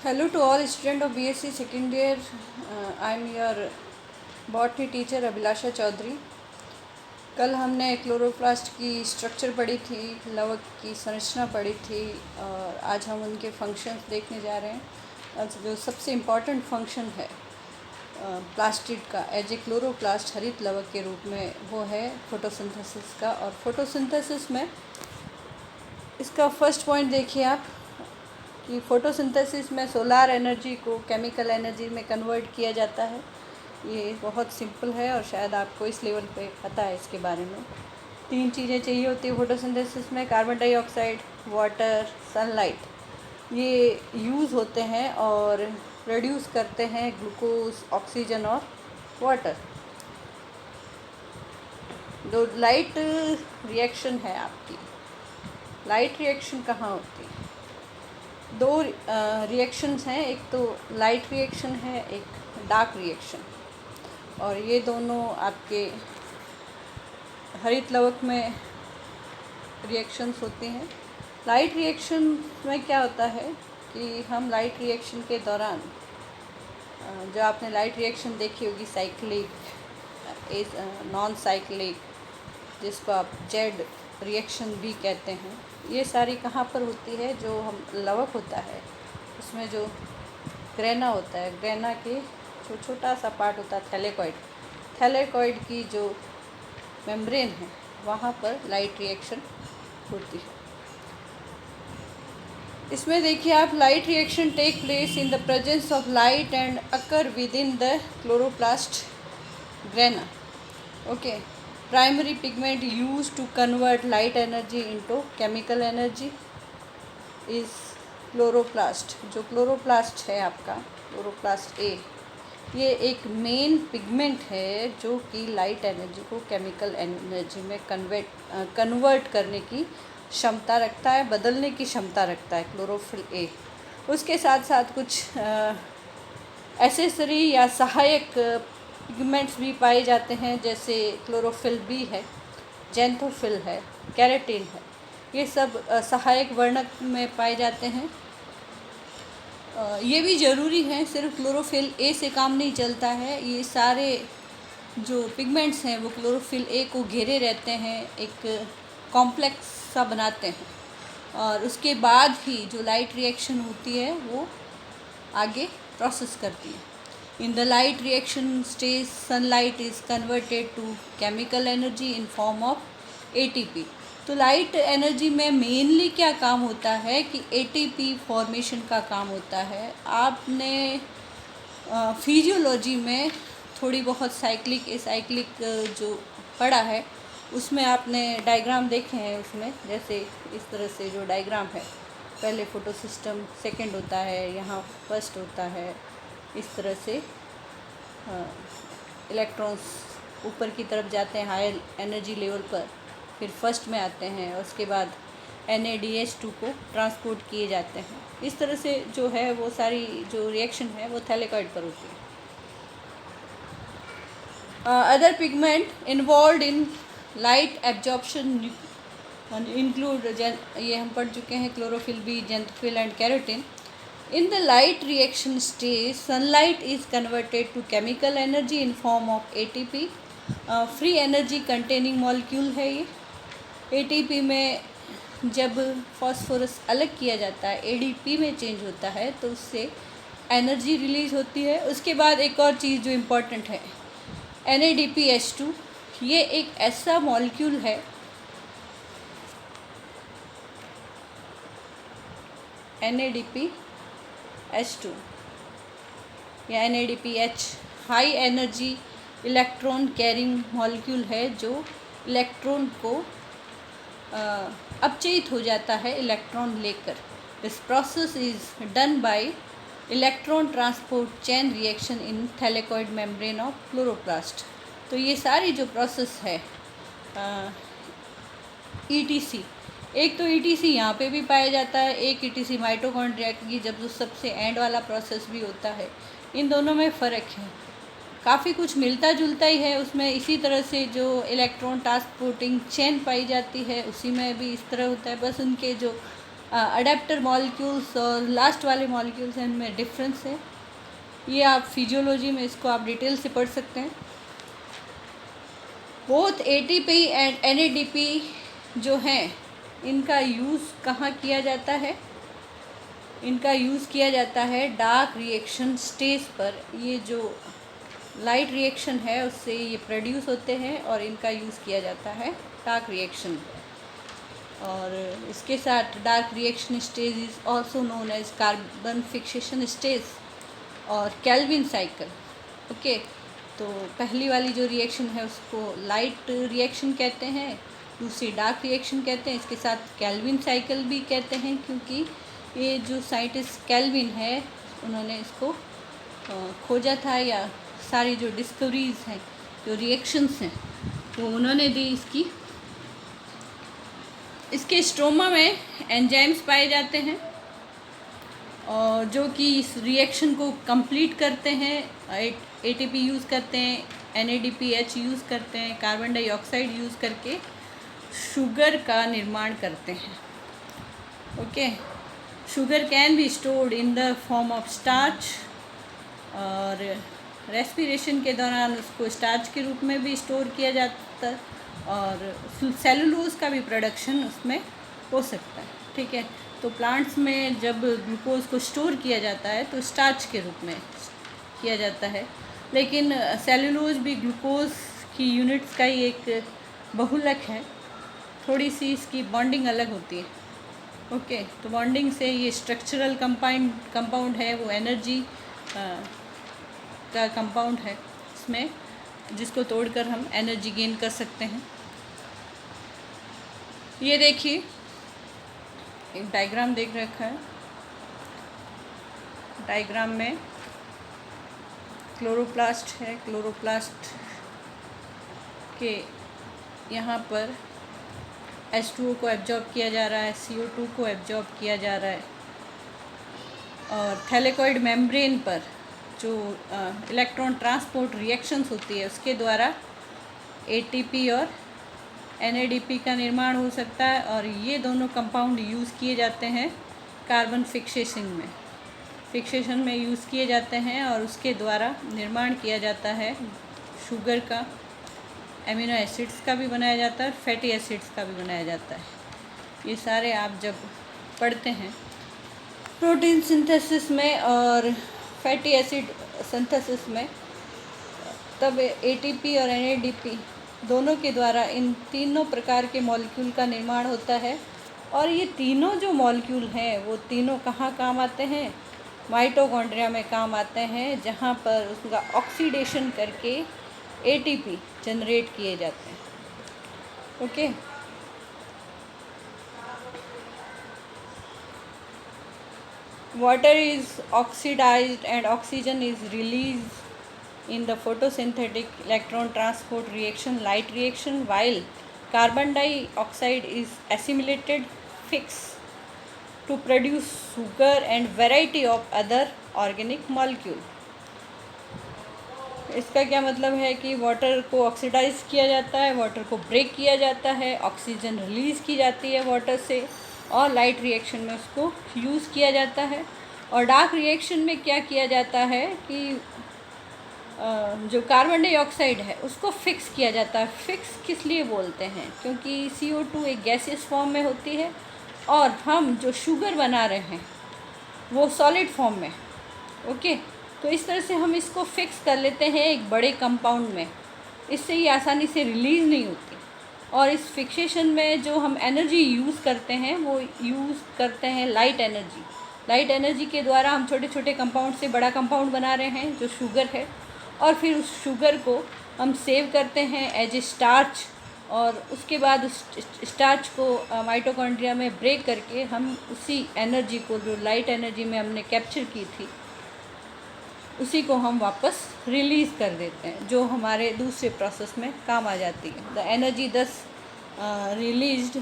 Hello to all students of BSc second year. I am your botany teacher अभिलाषा चौधरी। कल हमने chloroplast की structure पढ़ी थी, लवक की संरचना पढ़ी थी और आज हम उनके फंक्शंस देखने जा रहे हैं। आज जो सबसे इम्पॉर्टेंट फंक्शन है प्लास्टिड का एज ए क्लोरोप्लास्ट हरित लवक के रूप में, वो है फोटोसिंथेसिस का। और फोटोसिंथेसिस में इसका फर्स्ट पॉइंट देखिए आप कि फोटोसिंथेसिस में सोलार एनर्जी को केमिकल एनर्जी में कन्वर्ट किया जाता है। ये बहुत सिंपल है और शायद आपको इस लेवल पे पता है इसके बारे में। 3 चीज़ें चाहिए होती है फोटोसिंथेसिस में, कार्बन डाइऑक्साइड, वाटर, सनलाइट। ये यूज़ होते हैं और प्रोड्यूस करते हैं ग्लूकोज, ऑक्सीजन और वाटर। जो लाइट रिएक्शन है आपकी, लाइट रिएक्शन कहाँ होती है? 2 रिएक्शंस हैं, एक तो लाइट रिएक्शन है, एक डार्क रिएक्शन। और ये दोनों आपके हरित लवक में रिएक्शंस होती हैं। लाइट रिएक्शन में क्या होता है कि हम लाइट रिएक्शन के दौरान, जो आपने लाइट रिएक्शन देखी होगी साइक्लिक, नॉन साइक्लिक, जिसको आप जेड रिएक्शन भी कहते हैं, ये सारी कहाँ पर होती है? जो हम लवक होता है उसमें जो ग्रेना होता है, ग्रेना के जो छोटा सा पार्ट होता है थैलेकॉइड की जो मेम्ब्रेन है, वहाँ पर लाइट रिएक्शन होती है। इसमें देखिए आप, light reaction take place in the presence of light and occur within the chloroplast grana. Okay, primary pigment use to convert light energy into chemical energy is chloroplast. जो chloroplast है आपका, chloroplast ए, ये एक main pigment है जो कि light energy को chemical energy में कन्वर्ट करने की क्षमता रखता है, बदलने की क्षमता रखता है क्लोरोफिल ए। उसके साथ साथ कुछ एसेसरी या सहायक पिगमेंट्स भी पाए जाते हैं, जैसे क्लोरोफिल बी है, जेंथोफिल है, कैरेटिन है। ये सब सहायक वर्णक में पाए जाते हैं। ये भी ज़रूरी है, सिर्फ क्लोरोफिल ए से काम नहीं चलता है। ये सारे जो पिगमेंट्स हैं वो क्लोरोफिल ए को घेरे रहते हैं, एक कॉम्प्लेक्स सा बनाते हैं, और उसके बाद ही जो लाइट रिएक्शन होती है वो आगे प्रोसेस करती है। In the light reaction stage, sunlight is converted to chemical energy in form of ATP. तो लाइट एनर्जी में मेनली क्या काम होता है कि एटीपी फॉर्मेशन का काम होता है। आपने फिजियोलॉजी में थोड़ी बहुत साइक्लिक एसाइक्लिक जो पढ़ा है, उसमें आपने डायग्राम देखे हैं। उसमें जैसे इस तरह से जो डायग्राम है, पहले फोटोसिस्टम सेकंड होता है, यहाँ फर्स्ट होता है, इस तरह से इलेक्ट्रॉन्स ऊपर की तरफ जाते हैं हायर एनर्जी लेवल पर, फिर फर्स्ट में आते हैं, उसके बाद NADH2 को ट्रांसपोर्ट किए जाते हैं। इस तरह से जो है वो सारी जो रिएक्शन है वो थैलेकॉइड पर होती है। Other pigment involve in light absorption include, ये हम पढ़ चुके हैं, chlorophyll b, xanthophyll and carotene. In the light reaction stage, sunlight is converted to chemical energy in form of ATP. Free energy containing molecule है ये। ATP में जब phosphorus अलग किया जाता है, ADP में चेंज होता है, तो उससे एनर्जी रिलीज होती है। उसके बाद एक और चीज़ जो इम्पोर्टेंट है, NADPH2। ये एक ऐसा मॉलिक्यूल है, NADPH2 या NADPH, high energy electron carrying molecule है, जो इलेक्ट्रॉन को अपचयित हो जाता है इलेक्ट्रॉन लेकर। This process is done by electron transport chain reaction in thylakoid membrane of chloroplast. तो ये सारी जो प्रोसेस है ETC, एक तो ETC यहाँ पे भी पाया जाता है, एक ETC माइटोकॉन्ड्रिया की जब जो सबसे एंड वाला प्रोसेस भी होता है। इन दोनों में फ़र्क है, काफ़ी कुछ मिलता जुलता ही है उसमें। इसी तरह से जो इलेक्ट्रॉन ट्रांसपोर्टिंग चेन पाई जाती है, उसी में भी इस तरह होता है, बस उनके जो अडेप्टर मॉलिक्यूल्स और लास्ट वाले मॉलिक्यूल्स हैं, इनमें डिफरेंस है। ये आप फिजियोलॉजी में इसको आप डिटेल से पढ़ सकते हैं। बोथ एटीपी एंड एनएडीपी जो हैं, इनका यूज़ कहाँ किया जाता है? इनका यूज़ किया जाता है डार्क रिएक्शन स्टेज पर। ये जो लाइट रिएक्शन है उससे ये प्रोड्यूस होते हैं और इनका यूज़ किया जाता है डार्क रिएक्शन। और इसके साथ dark reaction stage is also known as carbon fixation stage और केल्विन साइकिल। ओके, तो पहली वाली जो रिएक्शन है उसको लाइट रिएक्शन कहते हैं, दूसरी डार्क रिएक्शन कहते हैं। इसके साथ केल्विन साइकिल भी कहते हैं, क्योंकि ये जो साइंटिस्ट केल्विन है उन्होंने इसको खोजा था, या सारी जो डिस्कवरीज़ हैं, जो रिएक्शंस हैं, वो उन्होंने दी इसकी। इसके स्ट्रोमा में एंजाइम्स पाए जाते हैं और जो कि इस रिएक्शन को कंप्लीट करते हैं। एटीपी यूज़ करते हैं, NADPH यूज़ करते हैं, कार्बन डाइऑक्साइड यूज़ करके शुगर का निर्माण करते हैं। Okay, sugar can be stored in the form of starch और रेस्पिरेशन के दौरान उसको स्टार्च के रूप में भी स्टोर किया जाता है और सेलुलोज का भी प्रोडक्शन उसमें हो सकता है। ठीक है, तो प्लांट्स में जब ग्लूकोज को स्टोर किया जाता है तो स्टार्च के रूप में किया जाता है, लेकिन सेलुलोज भी ग्लूकोज की यूनिट्स का ही एक बहुलक है। थोड़ी सी इसकी बॉन्डिंग अलग होती है। ओके, तो बॉन्डिंग से ये स्ट्रक्चरल कंपाउंड है, वो एनर्जी का कंपाउंड है इसमें, जिसको तोड़कर हम एनर्जी गेन कर सकते हैं। ये देखिए, एक डायग्राम देख रखा है। डायग्राम में क्लोरोप्लास्ट है। क्लोरोप्लास्ट के यहाँ पर H2O को एब्जॉर्ब किया जा रहा है, CO2 को एब्जॉर्ब किया जा रहा है, और थैलेकॉइड मेम्ब्रेन पर जो इलेक्ट्रॉन ट्रांसपोर्ट रिएक्शंस होती है उसके द्वारा ATP और NADP का निर्माण हो सकता है। और ये दोनों कंपाउंड यूज़ किए जाते हैं कार्बन फिक्सेशन में यूज़ किए जाते हैं और उसके द्वारा निर्माण किया जाता है शुगर का, एमिनो एसिड्स का भी बनाया जाता है, फैटी एसिड्स का भी बनाया जाता है। ये सारे आप जब पढ़ते हैं प्रोटीन सिंथेसिस में और फैटी एसिड सिंथेसिस में, तब ATP और NADP दोनों के द्वारा इन तीनों प्रकार के मॉलिक्यूल का निर्माण होता है। और ये तीनों जो मॉलिक्यूल हैं वो तीनों कहाँ काम आते हैं? माइटोकॉन्ड्रिया में काम आते हैं, जहाँ पर उसका ऑक्सीडेशन करके ATP जनरेट किए जाते हैं। Okay, water is oxidized and oxygen is released in the photosynthetic electron transport reaction, light reaction, while carbon dioxide is assimilated fixed to produce sugar and variety of other organic molecule। इसका क्या मतलब है कि water को oxidise किया जाता है, water को ब्रेक किया जाता है, ऑक्सीजन रिलीज़ की जाती है वाटर से, और लाइट रिएक्शन में उसको यूज़ किया जाता है। और डार्क रिएक्शन में क्या किया जाता है कि जो कार्बन डाइऑक्साइड है उसको फिक्स किया जाता है। फिक्स किस लिए बोलते हैं? क्योंकि CO2 एक गैसियस फॉर्म में होती है और हम जो शुगर बना रहे हैं वो सॉलिड फॉर्म में। ओके, तो इस तरह से हम इसको फिक्स कर लेते हैं एक बड़े कंपाउंड में, इससे ये आसानी से रिलीज़ नहीं होती। और इस फिक्सेशन में जो हम एनर्जी यूज़ करते हैं वो यूज़ करते हैं लाइट एनर्जी। लाइट एनर्जी के द्वारा हम छोटे छोटे कंपाउंड से बड़ा कंपाउंड बना रहे हैं जो शुगर है, और फिर उस शुगर को हम सेव करते हैं एज ए स्टार्च, और उसके बाद उस स्टार्च को माइटोकॉन्ड्रिया में ब्रेक करके हम उसी एनर्जी को, जो लाइट एनर्जी में हमने कैप्चर की थी, उसी को हम वापस रिलीज़ कर देते हैं, जो हमारे दूसरे प्रोसेस में काम आ जाती है। The energy thus released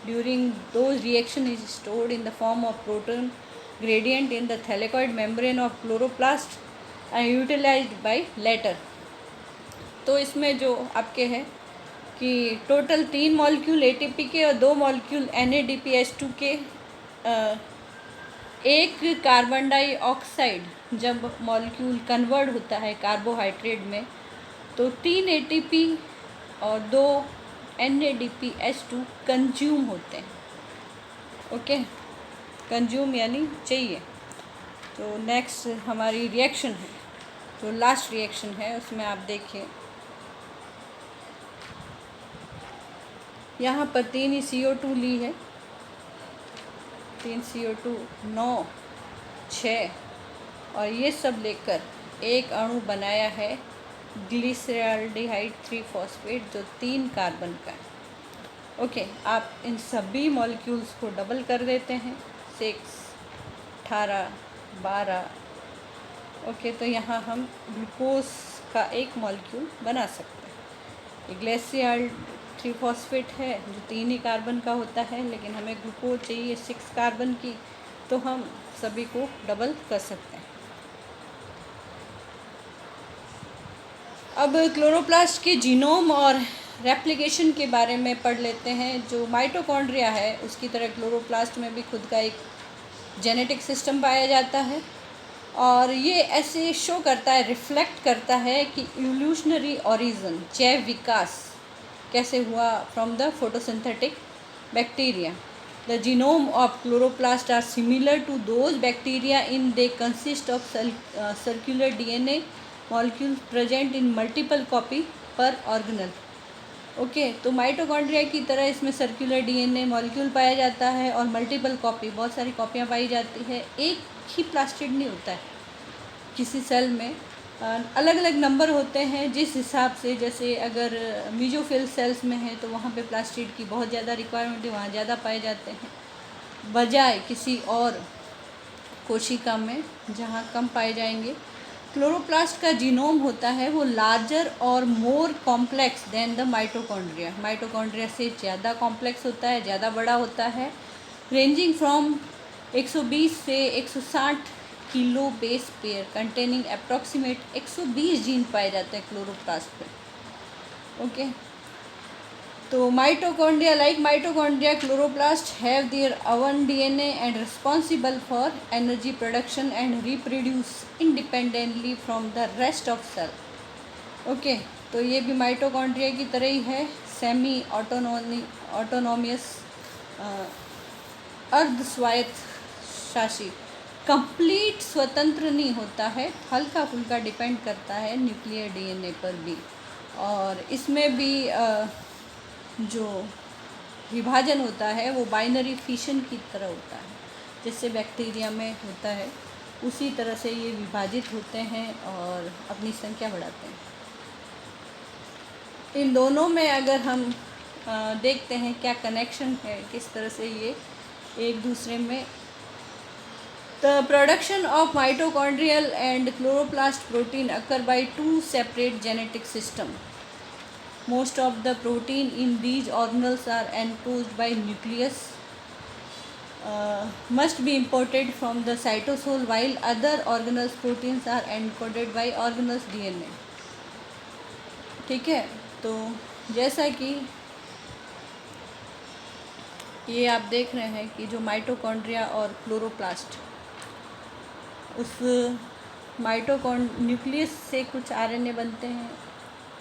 during those reaction is stored in the form of proton gradient in the thylakoid membrane of chloroplast and utilized by later. तो इसमें जो आपके है कि टोटल 3 मॉलिक्यूल ATP के और 2 मॉलिक्यूल NADPH2 के एक कार्बन डाइऑक्साइड जब मॉलिक्यूल कन्वर्ट होता है कार्बोहाइड्रेट में तो 3 ATP और 2 NADPH2 कंज्यूम होते हैं। ओके, कंज्यूम यानी चाहिए। तो नेक्स्ट हमारी रिएक्शन है, तो लास्ट रिएक्शन है, उसमें आप देखिए यहाँ पर 3 CO2 ली है, 3 CO2 9 6 और ये सब लेकर एक अणु बनाया है ग्लिसरॉल्डिहाइड 3-फॉस्फेट जो 3 कार्बन का है। ओके, आप इन सभी मॉलिक्यूल्स को डबल कर देते हैं, 6 18 12। ओके, तो यहाँ हम ग्लूकोज का एक मॉलिक्यूल बना सकते हैं। ये ग्लिसरॉल 3-फॉस्फेट है जो 3 ही कार्बन का होता है, लेकिन हमें ग्लूकोज चाहिए 6 कार्बन की, तो हम सभी को डबल कर सकते हैं। अब क्लोरोप्लास्ट के जीनोम और रेप्लिकेशन के बारे में पढ़ लेते हैं। जो माइटोकॉन्ड्रिया है उसकी तरह क्लोरोप्लास्ट में भी खुद का एक जेनेटिक सिस्टम पाया जाता है और ये ऐसे शो करता है, रिफ्लेक्ट करता है कि इवोल्यूशनरी ओरिजिन, जैव विकास कैसे हुआ from the photosynthetic bacteria. The genome of chloroplast are similar to those bacteria in they consist of circular DNA molecules present in multiple copy per organelle. Okay, तो माइटोकॉन्ड्रिया की तरह इसमें सर्कुलर DNA मॉलिक्यूल पाया जाता है और multiple copy, बहुत सारी कॉपियाँ पाई जाती है। एक ही प्लास्टिड नहीं होता है किसी सेल में, अलग अलग नंबर होते हैं जिस हिसाब से, जैसे अगर मीजोफिल सेल्स में है तो वहाँ पे प्लास्टिड की बहुत ज़्यादा रिक्वायरमेंट है, वहाँ ज़्यादा पाए जाते हैं, बजाय किसी और कोशिका में जहाँ कम पाए जाएंगे। क्लोरोप्लास्ट का जीनोम होता है वो लार्जर और more complex than the mitochondria. Mitochondria से ज़्यादा कॉम्प्लेक्स होता है, ज़्यादा बड़ा होता है, रेंजिंग फ्रॉम 120 से 160 kilo base pair containing approximate 120 gene पाए जाते हैं क्लोरोप्लास्ट में। ओके, तो mitochondria, like mitochondria, chloroplast have their own DNA and responsible for energy production and reproduce independently from the rest of cell। Okay, तो ये भी mitochondria की तरह ही है, सेमी ऑटोनोमियस, अर्ध स्वायत्त शासी, कंप्लीट स्वतंत्र नहीं होता है, हल्का फुल्का डिपेंड करता है न्यूक्लियर DNA पर भी। और इसमें भी जो विभाजन होता है वो बाइनरी फिशन की तरह होता है, जैसे बैक्टीरिया में होता है, उसी तरह से ये विभाजित होते हैं और अपनी संख्या बढ़ाते हैं। इन दोनों में अगर हम देखते हैं क्या कनेक्शन है, किस तरह से ये एक दूसरे में। The production of mitochondrial and chloroplast protein occur by 2 separate genetic systems. Most of the protein in these organelles are enclosed by nucleus, must be imported from the cytosol, while other organelles proteins are encoded by organelles DNA। ठीक है, तो जैसा कि ये आप देख रहे हैं कि जो माइटोकॉन्ड्रिया और क्लोरोप्लास्ट, उस न्यूक्लियस से कुछ RNA बनते हैं,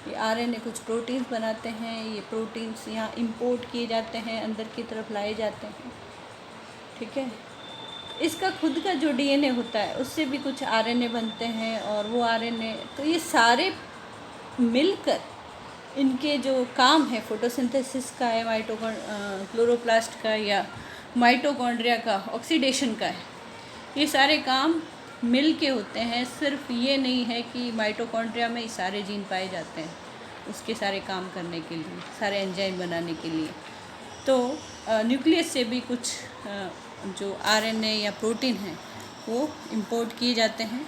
ये RNA कुछ प्रोटीन्स बनाते हैं, ये प्रोटीन्स यहाँ इंपोर्ट किए जाते हैं, अंदर की तरफ लाए जाते हैं। ठीक है, इसका खुद का जो DNA होता है उससे भी कुछ RNA बनते हैं और वो RNA, तो ये सारे मिलकर इनके जो काम है फोटोसिंथेसिस का है, क्लोरोप्लास्ट का या माइटोकॉन्ड्रिया का ऑक्सीडेशन का है, ये सारे काम मिल के होते हैं। सिर्फ ये नहीं है कि माइटोकॉन्ड्रिया में ही सारे जीन पाए जाते हैं उसके सारे काम करने के लिए, सारे एंजाइम बनाने के लिए। तो न्यूक्लियस से भी कुछ जो RNA या प्रोटीन हैं वो इंपोर्ट किए जाते हैं।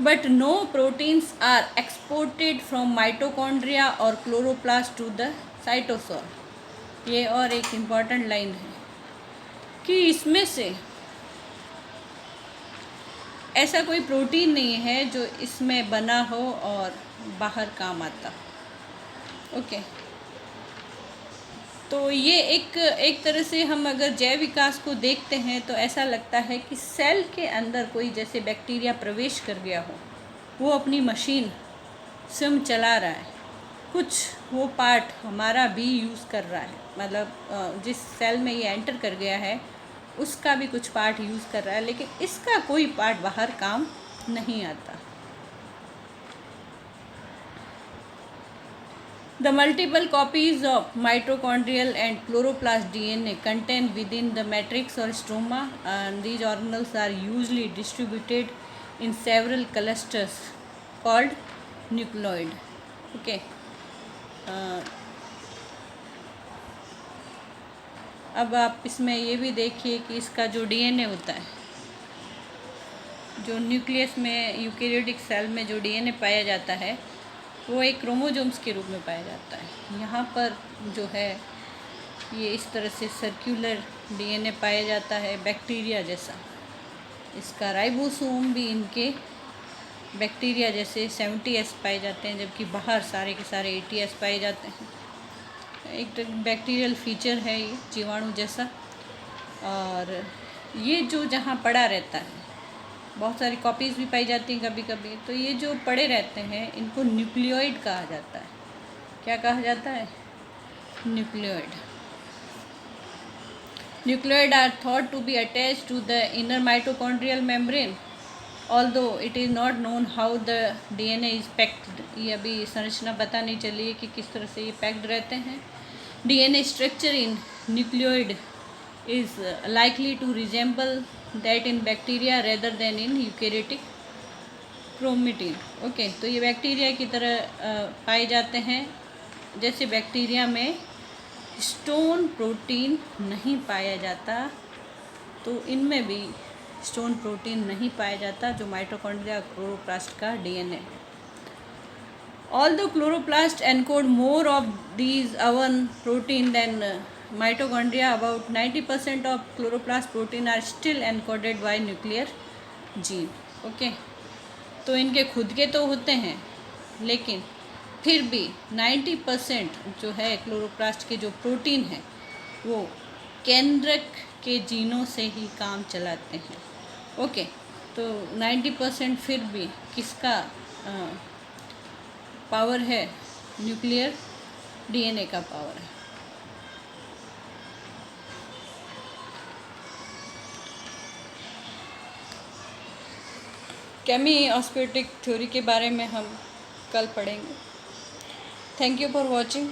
But no proteins are exported from mitochondria और क्लोरोप्लास्ट टू द साइटोसोल। ये और एक इम्पॉर्टेंट लाइन है कि इसमें से ऐसा कोई प्रोटीन नहीं है जो इसमें बना हो और बाहर काम आता। ओके, तो ये एक तरह से हम अगर जैव विकास को देखते हैं तो ऐसा लगता है कि सेल के अंदर कोई जैसे बैक्टीरिया प्रवेश कर गया हो, वो अपनी मशीन स्वयं चला रहा है, कुछ वो पार्ट हमारा भी यूज़ कर रहा है, मतलब जिस सेल में ये एंटर कर गया है उसका भी कुछ पार्ट यूज़ कर रहा है, लेकिन इसका कोई पार्ट बाहर काम नहीं आता। The multiple copies of mitochondrial and chloroplast DNA contained within the matrix or stroma, and these organelles are usually distributed in several clusters called nucleoid. Okay. अब आप इसमें ये भी देखिए कि इसका जो डीएनए होता है, जो न्यूक्लियस में यूकेरियोटिक सेल में जो डीएनए पाया जाता है वो एक क्रोमोजोम्स के रूप में पाया जाता है। यहाँ पर जो है ये इस तरह से सर्कुलर डीएनए पाया जाता है बैक्टीरिया जैसा। इसका राइबोसोम भी इनके बैक्टीरिया जैसे 70S पाए जाते हैं, जबकि बाहर सारे के सारे 80S पाए जाते हैं। एक बैक्टीरियल फीचर है ये, जीवाणु जैसा। और ये जो जहाँ पड़ा रहता है, बहुत सारी कॉपीज़ भी पाई जाती हैं कभी कभी, तो ये जो पड़े रहते हैं इनको न्यूक्लियोइड कहा जाता है। क्या कहा जाता है? Nucleoid. Nucleoid are thought to be attached to the inner mitochondrial membrane, although it is not known how the DNA is packed. ये अभी संरचना पता नहीं चली है कि किस तरह से ये पैक्ड रहते हैं। DNA structure in nucleoid is likely to resemble that in bacteria rather than in eukaryotic chromatin. Okay, तो ये बैक्टीरिया की तरह पाए जाते हैं। जैसे बैक्टीरिया में स्टोन प्रोटीन नहीं पाया जाता, तो इनमें भी स्टोन प्रोटीन नहीं पाया जाता जो माइटोकॉन्ड्रिया क्लोरोप्लास्ट का DNA. Although chloroplast encode more of these oven protein than mitochondria, about 90% of chloroplast protein are still encoded by nuclear gene. Okay, तो इनके खुद के तो होते हैं, लेकिन फिर भी 90% जो है क्लोरोप्लास्ट के जो प्रोटीन है वो केंद्रक के जीनों से ही काम चलाते हैं। ओके, तो 90% फिर भी किसका पावर है? न्यूक्लियर डीएनए का पावर है। केमिओस्मोटिक थ्योरी के बारे में हम कल पढ़ेंगे। Thank you for watching.